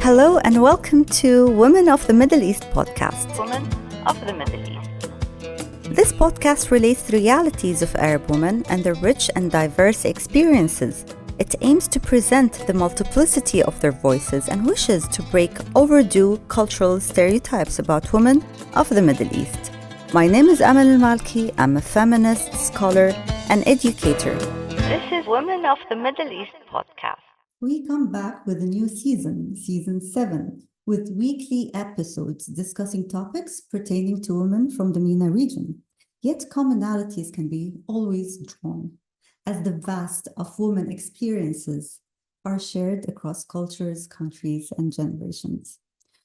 Hello and welcome to Women of the Middle East podcast. Women of the Middle East. This podcast relates the realities of Arab women and their rich and diverse experiences. It aims to present the multiplicity of their voices and wishes to break overdue cultural stereotypes about women of the Middle East. My name is Amal Al-Malki. I'm a feminist, scholar, and educator. This is Women of the Middle East podcast. We come back with a new season, season 7, with weekly episodes discussing topics pertaining to women from the MENA region. Yet commonalities can be always drawn, as the vast of women experiences are shared across cultures, countries, and generations.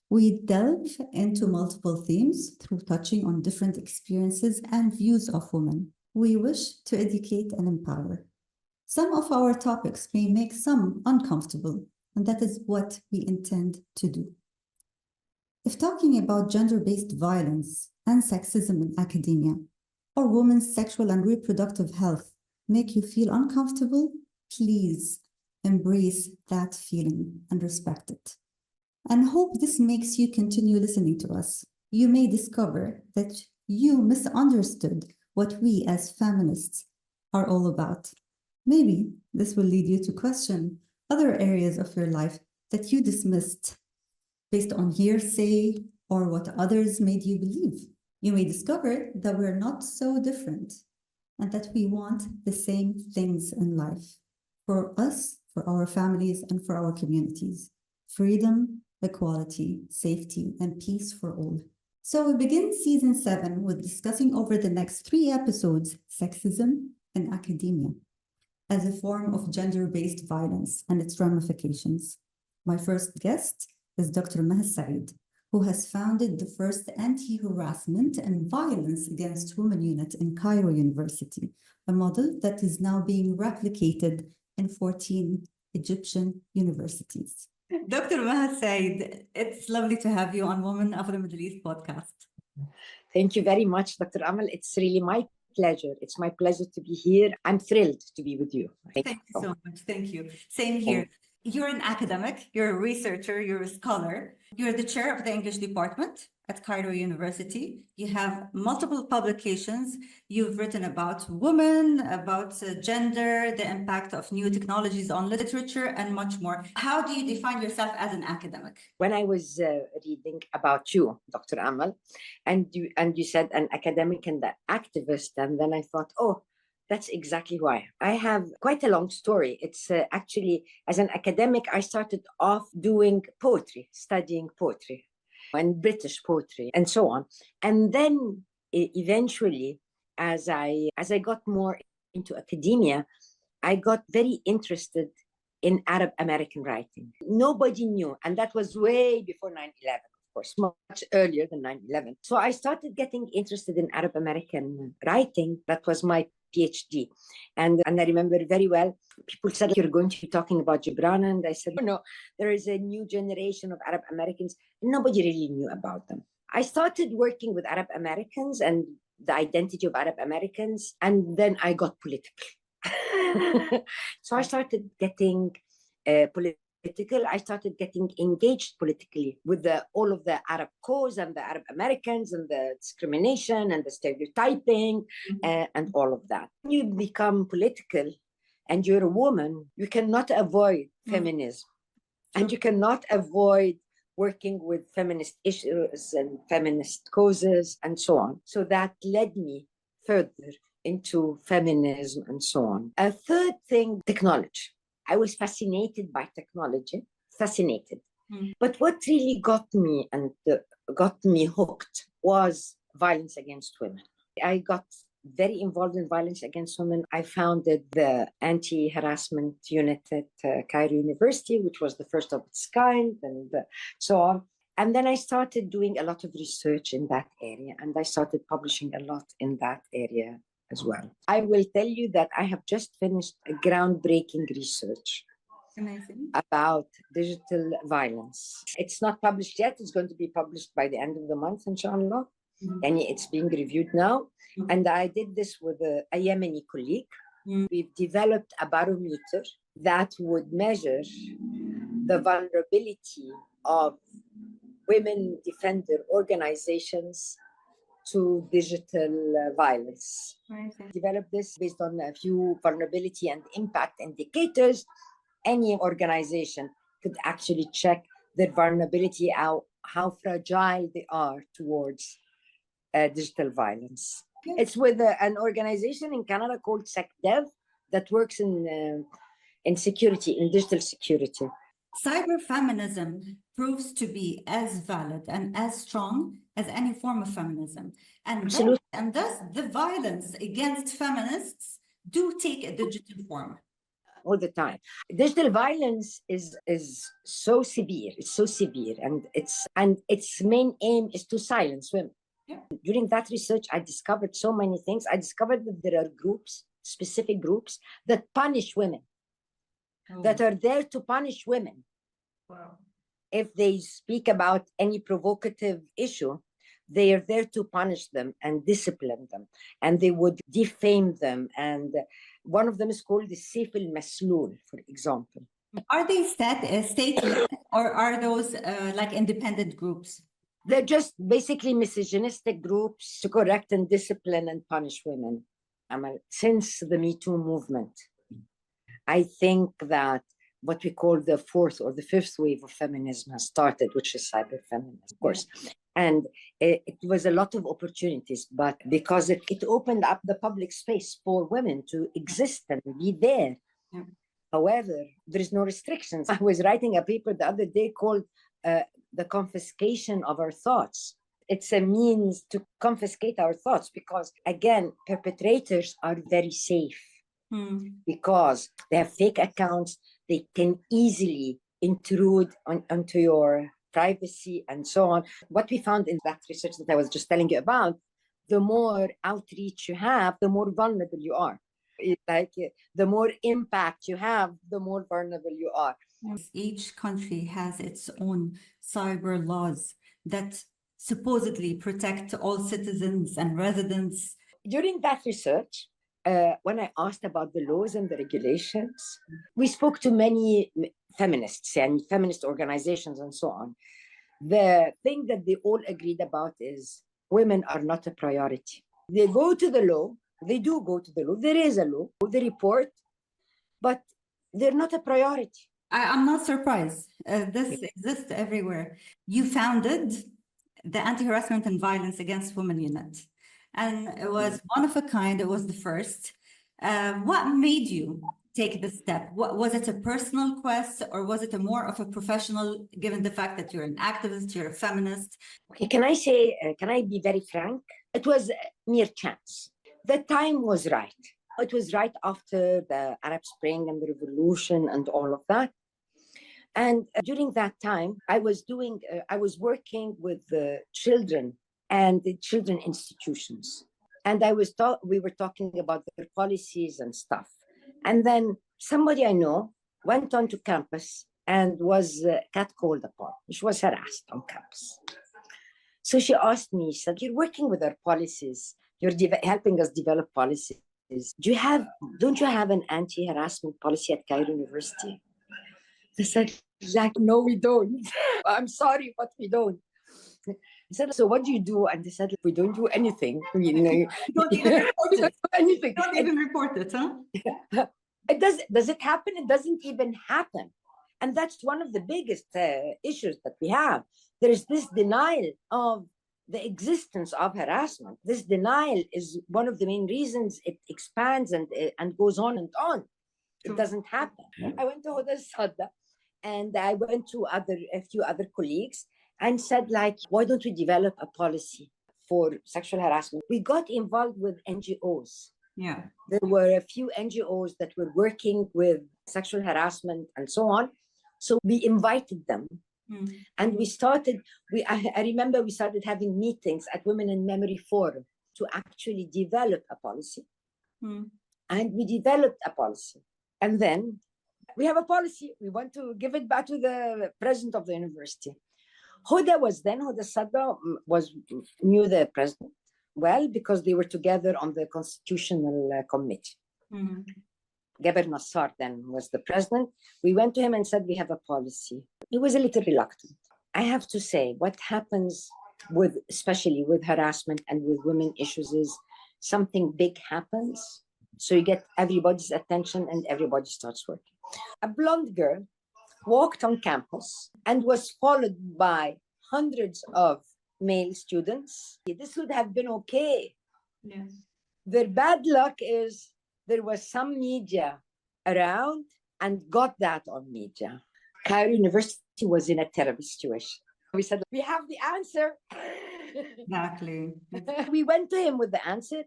We delve into multiple themes through touching on different experiences and views of women. We wish to educate and empower. Some of our topics may make some uncomfortable, and that is what we intend to do. If talking about gender-based violence and sexism in academia, or women's sexual and reproductive health make you feel uncomfortable, please embrace that feeling and respect it. And hope this makes you continue listening to us. You may discover that you misunderstood what we as feminists are all about. Maybe this will lead you to question other areas of your life that you dismissed based on hearsay or what others made you believe. You may discover that we're not so different and that we want the same things in life for us, for our families, and for our communities. Freedom, equality, safety, and peace for all. So we begin season 7 with discussing over the next 3 episodes sexism in academia as a form of gender-based violence and its ramifications. My first guest is Dr. Maha El Said, who has founded the first anti-harassment and violence against women unit in Cairo University, a model that is now being replicated in 14 Egyptian universities. Dr. Maha El Said, it's lovely to have you on Women of the Middle East podcast. Thank you very much, Dr. Amal. It's really my pleasure. It's my pleasure to be here. I'm thrilled to be with you. Thank you so much. Thank you. Same here. You're an academic, you're a researcher, you're a scholar. You're the chair of the English department at Cairo University. You have multiple publications. You've written about women, about gender, the impact of new technologies on literature, and much more. How do you define yourself as an academic? When I was reading about you, Dr. Amal, and you said an academic and an activist, and then I thought, oh, that's exactly why. I have quite a long story. It's actually, as an academic, I started off doing poetry, studying poetry and British poetry and so on. And then eventually, as I got more into academia, I got very interested in Arab American writing. Nobody knew, and that was way before 9/11. Of course, much earlier than 9/11. So I started getting interested in Arab American writing. That was my PhD. And I remember very well, people said, you're going to be talking about Gibran. And I said, no, there is a new generation of Arab Americans. Nobody really knew about them. I started working with Arab Americans and the identity of Arab Americans. And then I got political. So I started getting political. I started getting engaged politically with all of the Arab cause and the Arab Americans and the discrimination and the stereotyping and all of that. When you become political and you're a woman, you cannot avoid feminism and you cannot avoid working with feminist issues and feminist causes and so on. So that led me further into feminism and so on. A third thing, technology. I was fascinated by technology, fascinated. But what really got me hooked was violence against women. I got very involved in violence against women. I founded the anti-harassment unit at Cairo University, which was the first of its kind, and so on. And then I started doing a lot of research in that area, and I started publishing a lot in that area as well. I will tell you that I have just finished a groundbreaking research about digital violence. It's not published yet. It's going to be published by the end of the month, inshallah. And it's being reviewed now. And I did this with a Yemeni colleague. We've developed a barometer that would measure the vulnerability of women defender organizations to digital violence. Right. Developed this based on a few vulnerability and impact indicators. Any organization could actually check their vulnerability, how fragile they are towards digital violence. It's with an organization in Canada called SecDev that works in security, in digital security. Cyberfeminism proves to be as valid and as strong as any form of feminism. And Absolutely. Thus the violence against feminists do take a digital form. All the time. Digital violence is so severe. It's so severe, and its main aim is to silence women. Yeah. During that research, I discovered so many things. I discovered that there are groups, specific groups, that punish women, that are there to punish women. Wow. If they speak about any provocative issue, they are there to punish them and discipline them, and they would defame them. And one of them is called the Saif al-Maslul, for example. Are they state-led or are those like independent groups? They're just basically misogynistic groups to correct and discipline and punish women. Since the Me Too movement, I think that what we call the fourth or the fifth wave of feminism has started, which is cyberfeminism, of course. And it was a lot of opportunities, but because it opened up the public space for women to exist and be there. Yeah. However, there is no restrictions. I was writing a paper the other day called The Confiscation of Our Thoughts. It's a means to confiscate our thoughts because, again, perpetrators are very safe because they have fake accounts. They can easily intrude onto your privacy and so on. What we found in that research that I was just telling you about, the more outreach you have, the more vulnerable you are. Like the more impact you have, the more vulnerable you are. Each country has its own cyber laws that supposedly protect all citizens and residents. During that research, when I asked about the laws and the regulations, we spoke to many feminists and feminist organizations and so on. The thing that they all agreed about is women are not a priority. They go to the law. They do go to the law. There is a law, they report, but they're not a priority. I'm not surprised. This exists everywhere. You founded the Anti-Harassment and Violence Against Women Unit, and it was one of a kind. It was the first. What made you take this step? Was it a personal quest, or was it more of a professional, given the fact that you're an activist, you're a feminist? Okay, can I be very frank? It was mere chance. The time was right. It was right after the Arab Spring and the revolution and all of that. And during that time, I was working with the children and the children institutions. And we were talking about their policies and stuff. And then somebody I know went onto campus and was catcalled upon. She was harassed on campus. So she asked me, she said, "You're working with our policies. You're helping us develop policies. Don't you have an anti-harassment policy at Cairo University?" I said, "No, we don't. I'm sorry, but we don't." I said, "So what do you do?" And they said, "We don't do anything." Don't even report it. Anything. Don't even report it, huh? Does it happen? It doesn't even happen. And that's one of the biggest issues that we have. There is this denial of the existence of harassment. This denial is one of the main reasons it expands and goes on and on. It doesn't happen. I went to Huda Sadda and I went to a few other colleagues and said, like, why don't we develop a policy for sexual harassment? We got involved with NGOs. Yeah. There were a few NGOs that were working with sexual harassment and so on. So we invited them. And we started, I remember we started having meetings at Women in Memory Forum to actually develop a policy. And we developed a policy. And then we have a policy. We want to give it back to the president of the university. Huda Sadda knew the president well because they were together on the constitutional committee. Gaber Nassar then was the president. We went to him and said, we have a policy. He was a little reluctant. I have to say, what happens with, especially with harassment and with women issues, is something big happens. So you get everybody's attention and everybody starts working. A blonde girl walked on campus and was followed by hundreds of male students. This would have been okay. Yes. Their bad luck is there was some media around and got that on media. Cairo University was in a terrible situation. We said, we have the answer. Exactly. We went to him with the answer,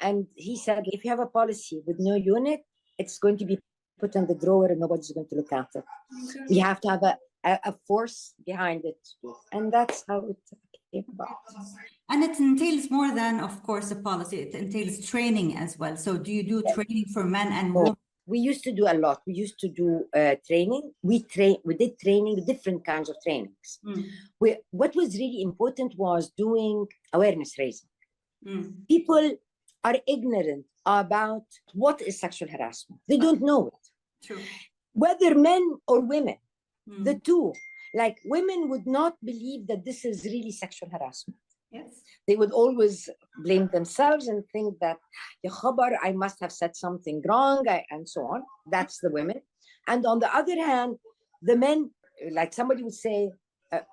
and he said, if you have a policy with no unit, it's going to be put in the drawer and nobody's going to look at it. We have to have a force behind it. And that's how it came about. And it entails more than, of course, a policy. It entails training as well. So do you do training for men and women? We used to do a lot. We used to do training. We did training, different kinds of trainings. What was really important was doing awareness raising. People are ignorant about what is sexual harassment. They don't know it. True. Whether men or women, the two. Like, women would not believe that this is really sexual harassment. Yes. They would always blame themselves and think that, Ya khabar, I must have said something wrong, and so on. That's the women. And on the other hand, the men, like somebody would say,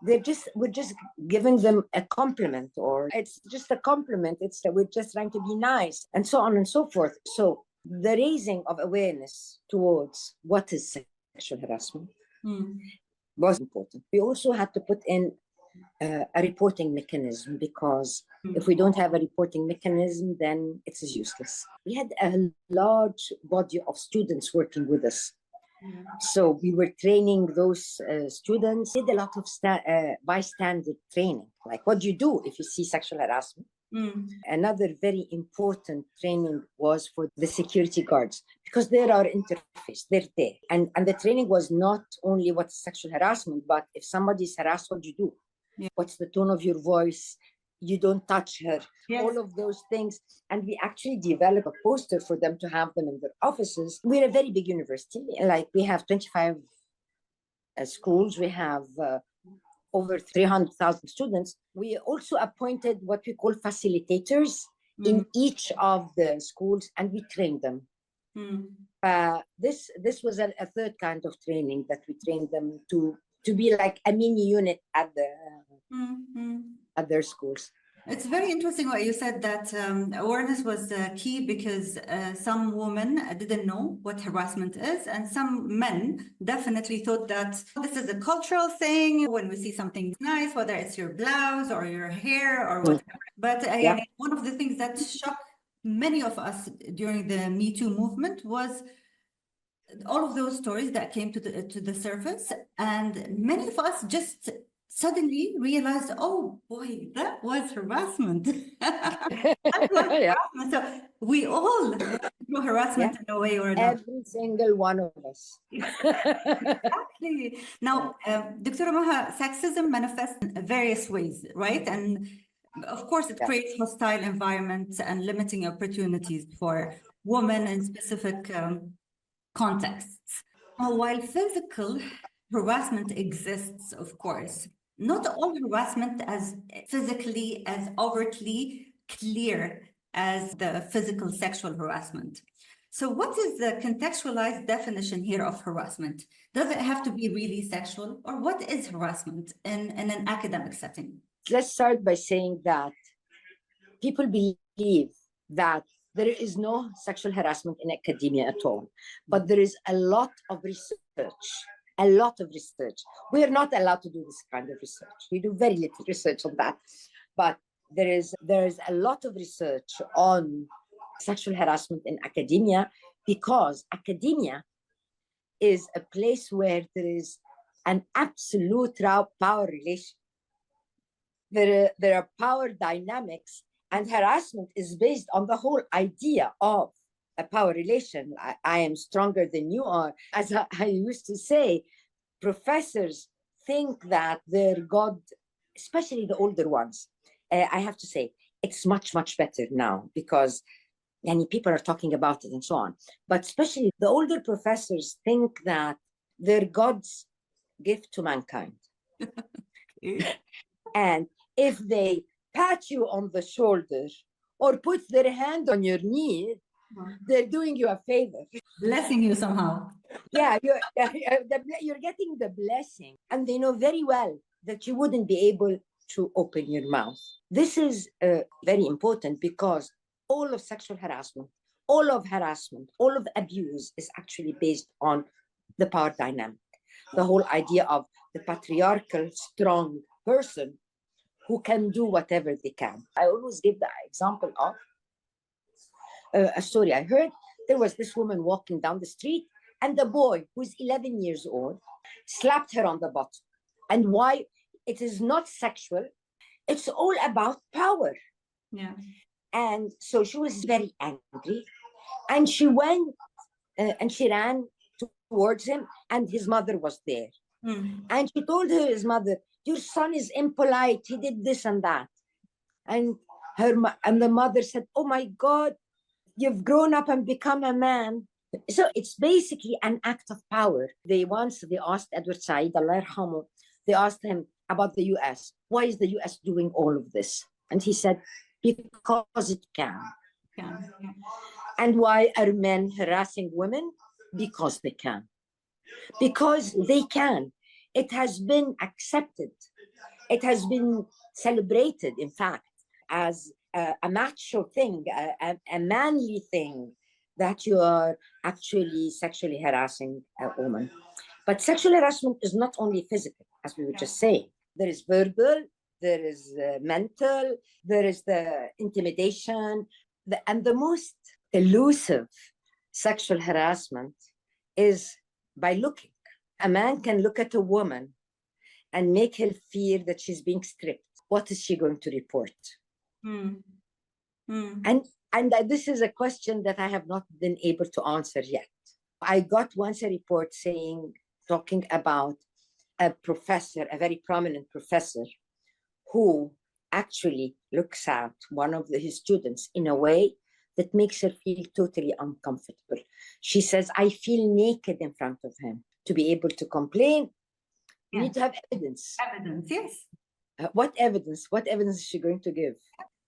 we're just giving them a compliment, or it's just a compliment. It's that we're just trying to be nice, and so on and so forth. So the raising of awareness towards what is sexual harassment was important. We also had to put in a reporting mechanism, because if we don't have a reporting mechanism, then it is useless. We had a large body of students working with us. So we were training those students, did a lot of bystander training. Like, what do you do if you see sexual harassment? Another very important training was for the security guards, because they're our interface, they're there. And the training was not only what's sexual harassment, but if somebody is harassed, what do you do? Yeah. What's the tone of your voice? You don't touch her. Yes. All of those things. And we actually developed a poster for them to have them in their offices. We're a very big university. Like, we have 25 schools. We have over 300,000 students. We also appointed what we call facilitators in each of the schools, and we trained them. This was a third kind of training, that we trained them to be like a mini unit at their schools. It's very interesting what you said, that awareness was key, because some women didn't know what harassment is, and some men definitely thought that this is a cultural thing. When we see something nice, whether it's your blouse or your hair or whatever. But one of the things that shocked many of us during the Me Too movement was all of those stories that came to the surface, and many of us just suddenly realized, oh boy, that was harassment. Harassment. So we all do harassment in a way or another. Every single one of us. Exactly. Now, Dr. Maha, sexism manifests in various ways, right? And of course, it creates hostile environments and limiting opportunities for women in specific contexts. While physical harassment exists, of course, not all harassment as physically, as overtly clear as the physical sexual harassment. So what is the contextualized definition here of harassment? Does it have to be really sexual, or what is harassment in an academic setting? Let's start by saying that people believe that there is no sexual harassment in academia at all, but there is a lot of research. A lot of research. We are not allowed to do this kind of research. We do very little research on that. But there is a lot of research on sexual harassment in academia, because academia is a place where there is an absolute power relation. There are power dynamics, and harassment is based on the whole idea of a power relation. I am stronger than you are. As I used to say, professors think that their God, especially the older ones, I have to say, it's much, much better now, because and people are talking about it and so on. But especially the older professors think that they're God's gift to mankind. And if they pat you on the shoulder or put their hand on your knee, they're doing you a favor. Blessing you somehow. Yeah, you're getting the blessing. And they know very well that you wouldn't be able to open your mouth. This is very important because all of sexual harassment, all of harassment, all of abuse is actually based on the power dynamic. The whole idea of the patriarchal, strong person who can do whatever they can. I always give the example of a story I heard. There was this woman walking down the street, and the boy, who's 11 years old, slapped her on the butt. And why? It is not sexual. It's all about power. Yeah. And so she was very angry. And she went and she ran towards him, and his mother was there. And she told his mother, your son is impolite. He did this and that. And the mother said, oh my God, you've grown up and become a man. So it's basically an act of power. They asked Edward Said, Allah yarhamu, they asked him about the US. Why is the US doing all of this? And he said, because it can. Yeah. And why are men harassing women? Because they can. Because they can. It has been accepted. It has been celebrated, in fact, as a macho thing, a manly thing, that you are actually sexually harassing a woman. But sexual harassment is not only physical, as we were just saying. There is verbal, there is mental, there is the intimidation, and the most elusive sexual harassment is by looking. A man can look at a woman and make her fear that she's being stripped. What is she going to report? And this is a question that I have not been able to answer yet. I got once a report talking about a professor, a very prominent professor, who actually looks at one of his students in a way that makes her feel totally uncomfortable. She says, I feel naked in front of him. To be able to complain, you need to have evidence. Evidence, yes. What evidence? What evidence is she going to give?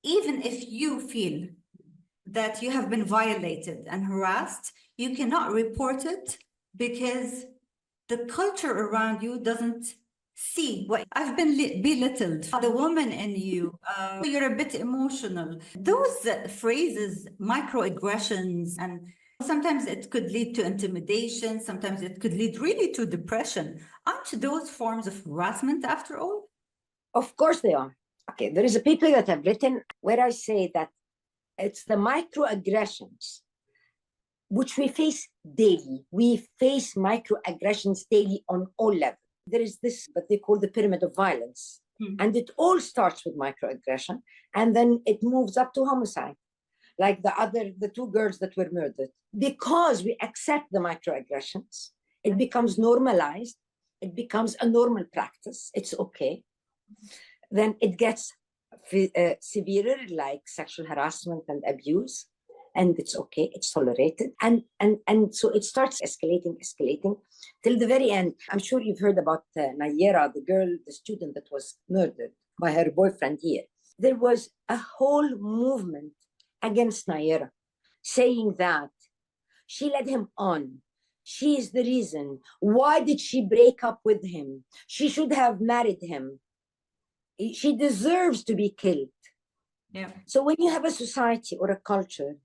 Even if you feel that you have been violated and harassed, you cannot report it because the culture around you doesn't see what I've been belittled. The woman in you, you're a bit emotional. Those phrases, microaggressions, and sometimes it could lead to intimidation. Sometimes it could lead really to depression. Aren't those forms of harassment after all? Of course they are. Okay, there is a paper that I've written where I say that it's the microaggressions which we face daily. We face microaggressions daily on all levels. There is this, what they call the pyramid of violence. And it all starts with microaggression, and then it moves up to homicide, like the two girls that were murdered. Because we accept the microaggressions, it becomes normalized. It becomes a normal practice. It's okay. Then it gets severer, like sexual harassment and abuse, and it's okay, it's tolerated. And so it starts escalating till the very end. I'm sure you've heard about Nayera, the student that was murdered by her boyfriend here. There was a whole movement against Nayera, saying that she led him on. She is the reason. Why did she break up with him? She should have married him. She deserves to be killed. Yeah. So when you have a society or a culture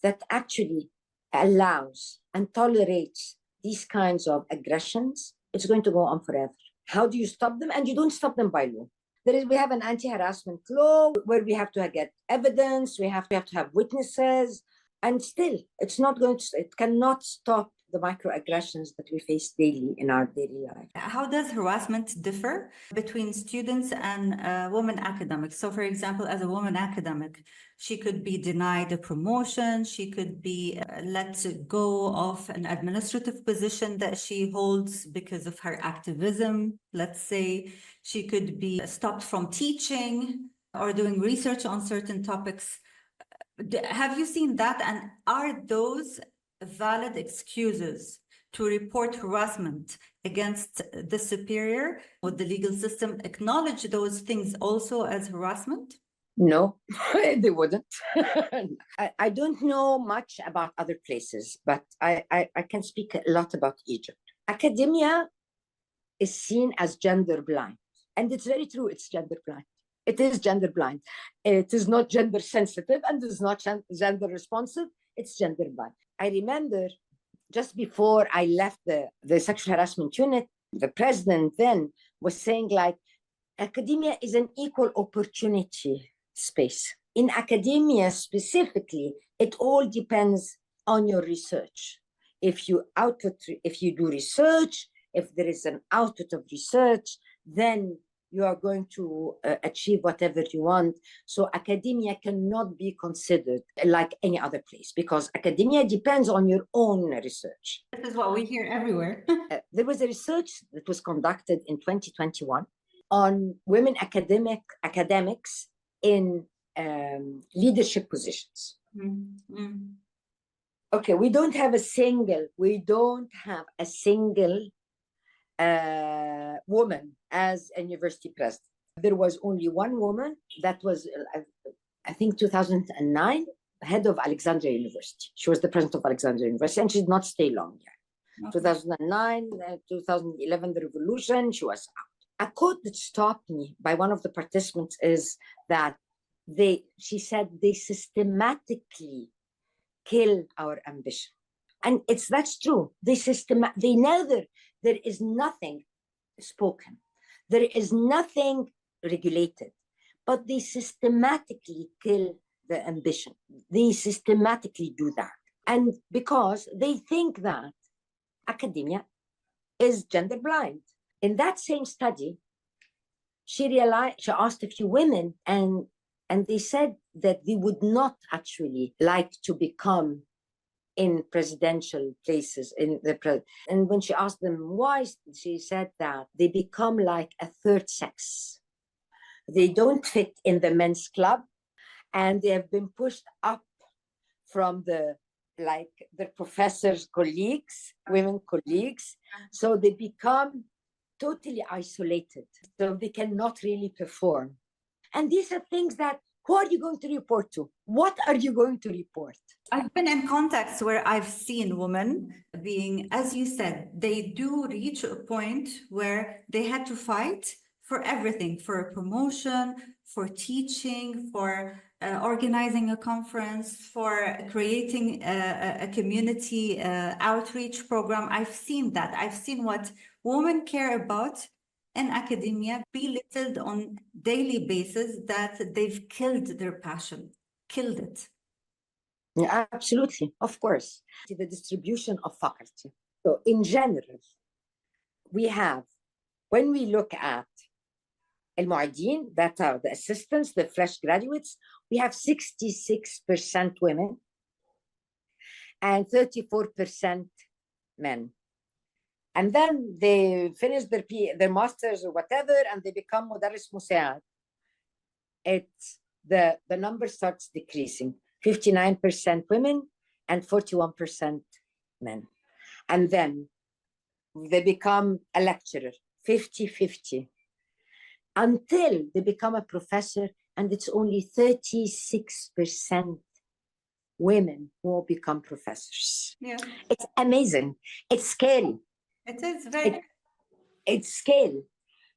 that actually allows and tolerates these kinds of aggressions, it's going to go on forever. How do you stop them? And you don't stop them by law. We have an anti-harassment law where we have to get evidence, we have to have witnesses, and still it cannot stop the microaggressions that we face daily in our daily life. How does harassment differ between students and women academics? So, for example, as a woman academic, she could be denied a promotion, she could be let go of an administrative position that she holds because of her activism, let's say. She could be stopped from teaching or doing research on certain topics. Have you seen that? And are those valid excuses to report harassment against the superior? Would the legal system acknowledge those things also as harassment? No, they wouldn't. I don't know much about other places, but I can speak a lot about Egypt. Academia is seen as gender blind. And it's very true, it's gender blind. It is gender blind. It is not gender sensitive and it's not gender responsive. It's gender blind. I remember just before I left the sexual harassment unit, the president then was saying like, academia is an equal opportunity space. In academia specifically, it all depends on your research. If you do research, if there is an output of research, then you are going to achieve whatever you want. So academia cannot be considered like any other place because academia depends on your own research. This is what we hear everywhere. There was a research that was conducted in 2021 on women academics in leadership positions. Mm-hmm. Okay, we don't have a single woman as a university president. There was only one woman that was, I think, 2009, head of Alexandria University. She was the president of Alexandria University, and she did not stay long there. Okay. 2009, 2011, the revolution, she was out. A quote that stopped me by one of the participants is that she said, they systematically kill our ambition. And that's true. They know there is nothing spoken. There is nothing regulated, but they systematically kill the ambition. They systematically do that. And because they think that academia is gender blind. In that same study, she asked a few women and they said that they would not actually like to become in presidential places and when she asked them why, she said that they become like a third sex. They don't fit in the men's club and they have been pushed up from their professors' colleagues, women colleagues. So they become totally isolated. So they cannot really perform. And these are things that, who are you going to report to? What are you going to report? I've been in contexts where I've seen women being, as you said, they do reach a point where they had to fight for everything, for a promotion, for teaching, for organizing a conference, for creating a community outreach program. I've seen that. I've seen what women care about in academia belittled on daily basis, that they've killed their passion, killed it. Yeah, absolutely, of course. The distribution of faculty. So in general, we have, when we look at al-mu'adin, that are the assistants, the fresh graduates, we have 66% women and 34% men. And then they finish their masters or whatever, and they become mudarris musa'ad. The number starts decreasing. 59% women and 41% men. And then they become a lecturer, 50-50. Until they become a professor, and it's only 36% women who become professors. Yeah. It's amazing. It's scary. It is very... It's scary.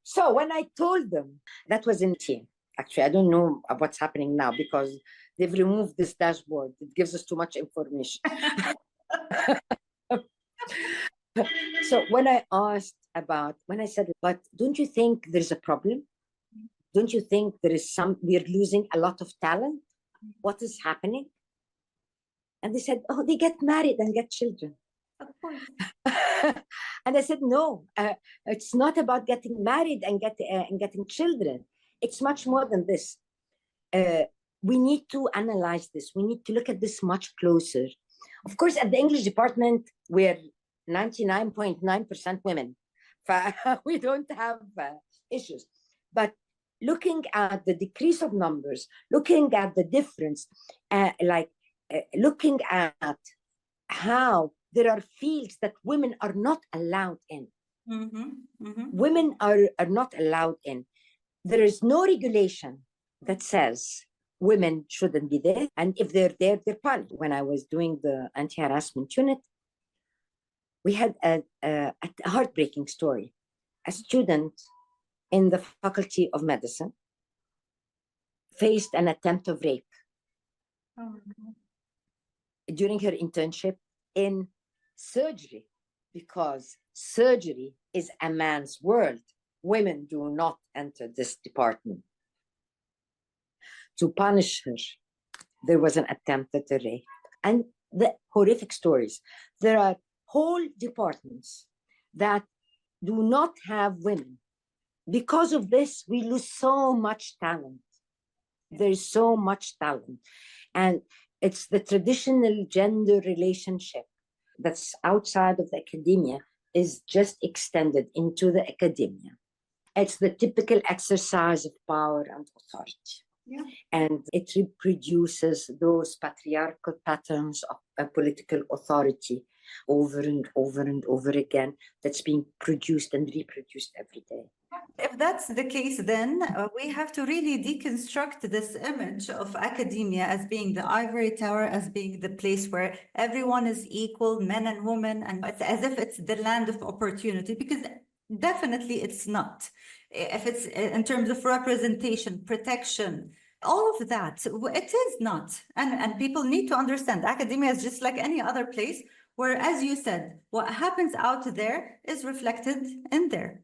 So when I told them, that was in team. Actually, I don't know what's happening now because they've removed this dashboard. It gives us too much information. So when I said, but don't you think there's a problem? Don't you think we're losing a lot of talent? What is happening? And they said, oh, they get married and get children. Of course. And I said, no, it's not about getting married and getting children. It's much more than this. We need to analyze this. We need to look at this much closer. Of course, at the English department, we're 99.9% women. We don't have issues. But looking at the decrease of numbers, looking at the difference, looking at how there are fields that women are not allowed in. Women are not allowed in. There is no regulation that says women shouldn't be there. And if they're there, they're punished. When I was doing the anti-harassment unit, we had a heartbreaking story. A student in the Faculty of Medicine faced an attempt of rape during her internship in surgery, because surgery is a man's world. Women do not enter this department. To punish her, there was an attempt at a rape. And the horrific stories. There are whole departments that do not have women. Because of this, we lose so much talent. There's so much talent. And it's the traditional gender relationship that's outside of the academia is just extended into the academia. It's the typical exercise of power and authority. Yeah. And it reproduces those patriarchal patterns of political authority over and over and over again that's being produced and reproduced every day. If that's the case, then we have to really deconstruct this image of academia as being the ivory tower, as being the place where everyone is equal, men and women, and it's as if it's the land of opportunity, because definitely it's not. If it's in terms of representation, protection, all of that, it is not. And people need to understand academia is just like any other place where, as you said, what happens out there is reflected in there.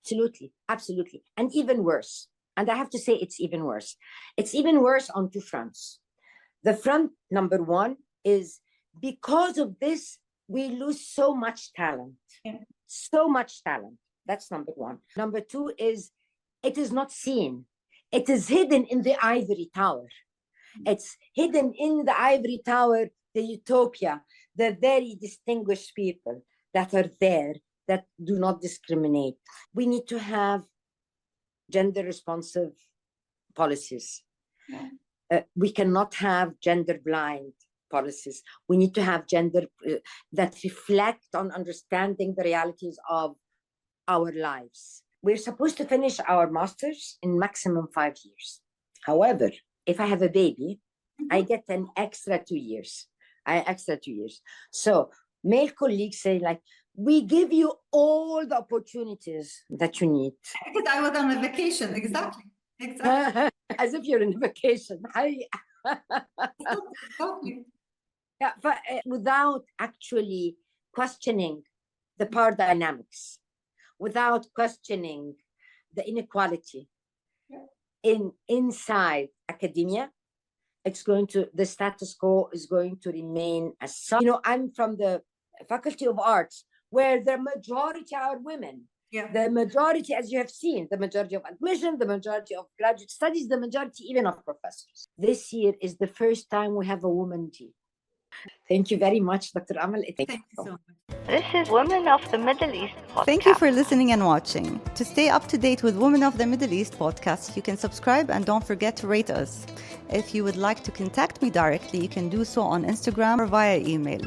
Absolutely, absolutely. And even worse. And I have to say it's even worse. It's even worse on two fronts. The front number one is because of this, we lose so much talent. Yeah. So much talent. That's number one. Number two is it is not seen. It is hidden in the ivory tower. It's hidden in the ivory tower, the utopia, the very distinguished people that are there, that do not discriminate. We need to have gender responsive policies. Yeah. We cannot have gender blind policies. We need to have gender that reflect on understanding the realities of our lives. We're supposed to finish our masters in maximum 5 years. However, if I have a baby, I get an extra 2 years. So male colleagues say like, we give you all the opportunities that you need. Because I was on a vacation, exactly. As if you're on a vacation. Yeah, but without actually questioning the power dynamics, without questioning the inequality inside academia, the status quo is going to remain as such. You know, I'm from the Faculty of Arts, where the majority are women. Yeah. The majority, as you have seen, the majority of admission, the majority of graduate studies, the majority even of professors. This year is the first time we have a woman dean. Thank you very much, Dr. Amal. Thank you so much. This is Women of the Middle East podcast. Thank you for listening and watching. To stay up to date with Women of the Middle East podcast, you can subscribe and don't forget to rate us. If you would like to contact me directly, you can do so on Instagram or via email.